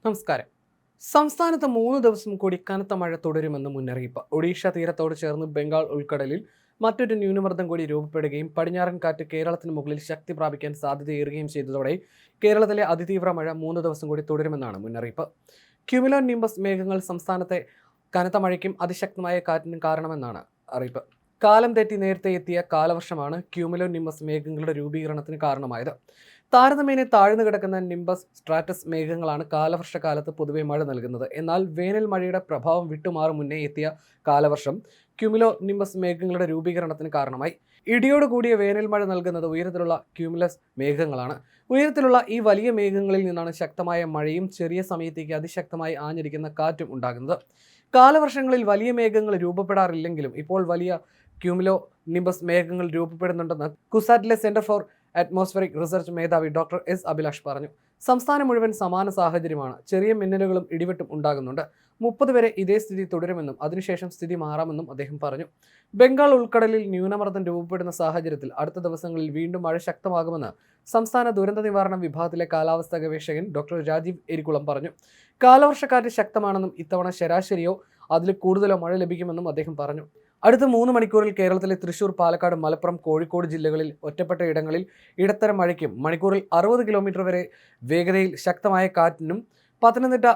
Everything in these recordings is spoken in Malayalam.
നമസ്കാരം. സംസ്ഥാനത്ത് 3 ദിവസം കൂടി കനത്ത മഴ തുടരുമെന്ന് മുന്നറിയിപ്പ്. ഒഡീഷ തീരത്തോട് ചേർന്ന് ബംഗാൾ ഉൾക്കടലിൽ മറ്റൊരു ന്യൂനമർദ്ദം കൂടി രൂപപ്പെടുകയും പടിഞ്ഞാറൻ കാറ്റ് കേരളത്തിന് മുകളിൽ ശക്തി പ്രാപിക്കാൻ സാധ്യതയേറുകയും ചെയ്തതോടെ കേരളത്തിലെ അതിതീവ്ര മഴ 3 ദിവസം കൂടി തുടരുമെന്നാണ് മുന്നറിയിപ്പ്. ക്യുമുലോ നിംബസ് മേഘങ്ങൾ സംസ്ഥാനത്തെ കനത്ത മഴയ്ക്കും അതിശക്തമായ കാറ്റിനും കാരണമെന്നാണ് അറിയിപ്പ്. കാലം തെറ്റി നേരത്തെ എത്തിയ കാലവർഷമാണ് ക്യുമുലോ നിംബസ് മേഘങ്ങളുടെ രൂപീകരണത്തിന് കാരണമായത്. താരതമ്യേന താഴ്ന്നു കിടക്കുന്ന നിംബസ് സ്ട്രാറ്റസ് മേഘങ്ങളാണ് കാലവർഷക്കാലത്ത് പൊതുവെ മഴ നൽകുന്നത്. എന്നാൽ വേനൽ മഴയുടെ പ്രഭാവം വിട്ടുമാറും മുന്നേ എത്തിയ കാലവർഷം ക്യുമുലോ നിംബസ് മേഘങ്ങളുടെ രൂപീകരണത്തിന് കാരണമായി. ഇടിയോട് കൂടിയ വേനൽ മഴ നൽകുന്നത് ഉയരത്തിലുള്ള ക്യുമുലസ് മേഘങ്ങളാണ്. ഉയരത്തിലുള്ള ഈ വലിയ മേഘങ്ങളിൽ നിന്നാണ് ശക്തമായ മഴയും ചെറിയ സമയത്തേക്ക് അതിശക്തമായി ആഞ്ഞടിക്കുന്ന കാറ്റും ഉണ്ടാകുന്നത്. കാലവർഷങ്ങളിൽ വലിയ മേഘങ്ങൾ രൂപപ്പെടാറില്ലെങ്കിലും ഇപ്പോൾ വലിയ ക്യുമുലോ നിംബസ് മേഘങ്ങൾ രൂപപ്പെടുന്നുണ്ടെന്ന് കുസാറ്റിലെ സെന്റർ ഫോർ അറ്റ്മോസ്ഫിയറിക് റിസർച്ച് മേധാവി ഡോക്ടർ എസ് അഭിലാഷ് പറഞ്ഞു. സംസ്ഥാനം മുഴുവൻ സമാന സാഹചര്യമാണ്. ചെറിയ മിന്നലുകളും ഇടിവെട്ടും ഉണ്ടാകുന്നുണ്ട്. 30 വരെ ഇതേ സ്ഥിതി തുടരുമെന്നും അതിനുശേഷം സ്ഥിതി മാറാമെന്നും അദ്ദേഹം പറഞ്ഞു. ബംഗാൾ ഉൾക്കടലിൽ ന്യൂനമർദ്ദം രൂപപ്പെടുന്ന സാഹചര്യത്തിൽ അടുത്ത ദിവസങ്ങളിൽ വീണ്ടും മഴ ശക്തമാകുമെന്ന് സംസ്ഥാന ദുരന്ത നിവാരണ വിഭാഗത്തിലെ കാലാവസ്ഥാ ഗവേഷകൻ ഡോക്ടർ രാജീവ് എരിക്കുളം പറഞ്ഞു. കാലവർഷക്കാറ്റ് ശക്തമാണെന്നും ഇത്തവണ ശരാശരിയോ അതിൽ കൂടുതലോ മഴ ലഭിക്കുമെന്നും അദ്ദേഹം പറഞ്ഞു. അടുത്ത 3 മണിക്കൂറിൽ കേരളത്തിലെ തൃശൂർ, പാലക്കാട്, മലപ്പുറം, കോഴിക്കോട് ജില്ലകളിൽ ഒറ്റപ്പെട്ട ഇടങ്ങളിൽ ഇടത്തരം മഴയ്ക്കും മണിക്കൂറിൽ 60 കിലോമീറ്റർ വരെ വേഗതയിൽ ശക്തമായ കാറ്റിനും, പത്തനംതിട്ട,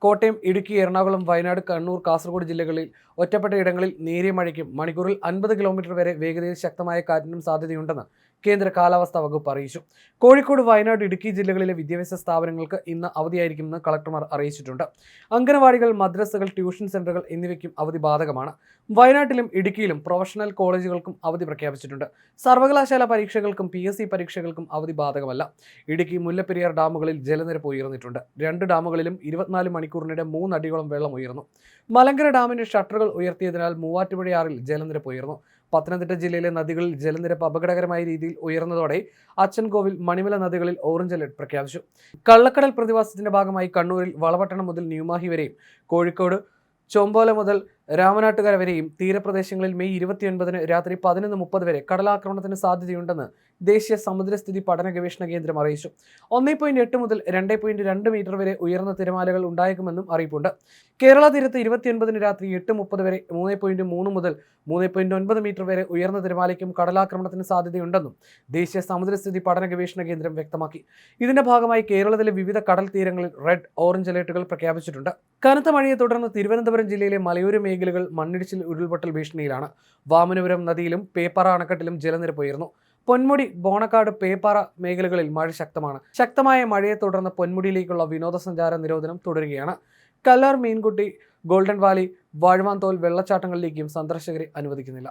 കോട്ടയം, ഇടുക്കി, എറണാകുളം, വയനാട്, കണ്ണൂർ, കാസർഗോഡ് ജില്ലകളിൽ ഒറ്റപ്പെട്ട ഇടങ്ങളിൽ നേരിയ മഴയ്ക്കും മണിക്കൂറിൽ 50 കിലോമീറ്റർ വരെ വേഗതയിൽ ശക്തമായ കാറ്റിനും സാധ്യതയുണ്ടെന്ന് കേന്ദ്ര കാലാവസ്ഥാ വകുപ്പ് അറിയിച്ചു. കോഴിക്കോട്, വയനാട്, ഇടുക്കി ജില്ലകളിലെ വിദ്യാഭ്യാസ സ്ഥാപനങ്ങൾക്ക് ഇന്ന് അവധിയായിരിക്കുമെന്ന് കളക്ടർമാർ അറിയിച്ചിട്ടുണ്ട്. അംഗനവാടികൾ, മദ്രസകൾ, ട്യൂഷൻ സെന്ററുകൾ എന്നിവയ്ക്കും അവധി ബാധകമാണ്. വയനാട്ടിലും ഇടുക്കിയിലും പ്രൊഫഷണൽ കോളേജുകൾക്കും അവധി പ്രഖ്യാപിച്ചിട്ടുണ്ട്. സർവകലാശാല പരീക്ഷകൾക്കും PSC പരീക്ഷകൾക്കും അവധി ബാധകമല്ല. ഇടുക്കി, മുല്ലപ്പെരിയാർ ഡാമുകളിൽ ജലനിരപ്പ് ഉയർന്നിട്ടുണ്ട്. 2 ഡാമുകളിലും 24 മണിക്കൂറിനിടെ 3 അടിയോളം വെള്ളം ഉയർന്നു. മലങ്കര ഡാമിന്റെ ഷട്ടറുകൾ ഉയർത്തിയതിനാൽ മൂവാറ്റുപുഴയാറിൽ ജലനിരപ്പ് ഉയർന്നു. പത്തനംതിട്ട ജില്ലയിലെ നദികളിൽ ജലനിരപ്പ് അപകടകരമായ രീതിയിൽ ഉയർന്നതോടെ അച്ചൻകോവിൽ, മണിമല നദികളിൽ ഓറഞ്ച് അലർട്ട് പ്രഖ്യാപിച്ചു. കള്ളക്കടൽ പ്രതിഭാസത്തിന്റെ ഭാഗമായി കണ്ണൂരിൽ വളപട്ടണം മുതൽ ന്യൂമാഹി വരെയും, കോഴിക്കോട് ചോമ്പോല മുതൽ രാമനാട്ടുകര വരെയും തീരപ്രദേശങ്ങളിൽ മെയ് 29 രാത്രി 11:30 വരെ കടലാക്രമണത്തിന് സാധ്യതയുണ്ടെന്ന് ദേശീയ സമുദ്രസ്ഥിതി പഠന ഗവേഷണ കേന്ദ്രം അറിയിച്ചു. 1.8 മുതൽ 2.2 മീറ്റർ വരെ ഉയർന്ന തിരമാലകൾ ഉണ്ടായേക്കുമെന്നും അറിയിപ്പുണ്ട്. കേരള തീരത്ത് 29 രാത്രി 8:30 വരെ 3.3 മുതൽ 3.9 മീറ്റർ വരെ ഉയർന്ന തിരമാലയ്ക്കും കടലാക്രമണത്തിന് സാധ്യതയുണ്ടെന്നും ദേശീയ സമുദ്രസ്ഥിതി പഠന ഗവേഷണ കേന്ദ്രം വ്യക്തമാക്കി. ഇതിന്റെ ഭാഗമായി കേരളത്തിലെ വിവിധ കടൽ തീരങ്ങളിൽ റെഡ്, ഓറഞ്ച് അലർട്ടുകൾ പ്രഖ്യാപിച്ചിട്ടുണ്ട്. കനത്ത മഴയെ തുടർന്ന് തിരുവനന്തപുരം ജില്ലയിലെ മലയോര മേഖലകൾ മണ്ണിടിച്ചിൽ, ഉരുൾപൊട്ടൽ ഭീഷണിയിലാണ്. വാമനപുരം നദിയിലും പേപ്പാറ അണക്കെട്ടിലും ജലനിരപ്പ് ഉയർന്നു. പൊന്മുടി, ബോണക്കാട്, പേപ്പാറ മേഖലകളിൽ മഴ ശക്തമാണ്. ശക്തമായ മഴയെ തുടർന്ന് പൊന്മുടിയിലേക്കുള്ള വിനോദസഞ്ചാര നിരോധനം തുടരുകയാണ്. കല്ലാർ, മീൻകുട്ടി, ഗോൾഡൻ വാലി, വാഴവാൻതോൽ വെള്ളച്ചാട്ടങ്ങളിലേക്കും സന്ദർശകരെ അനുവദിക്കുന്നില്ല.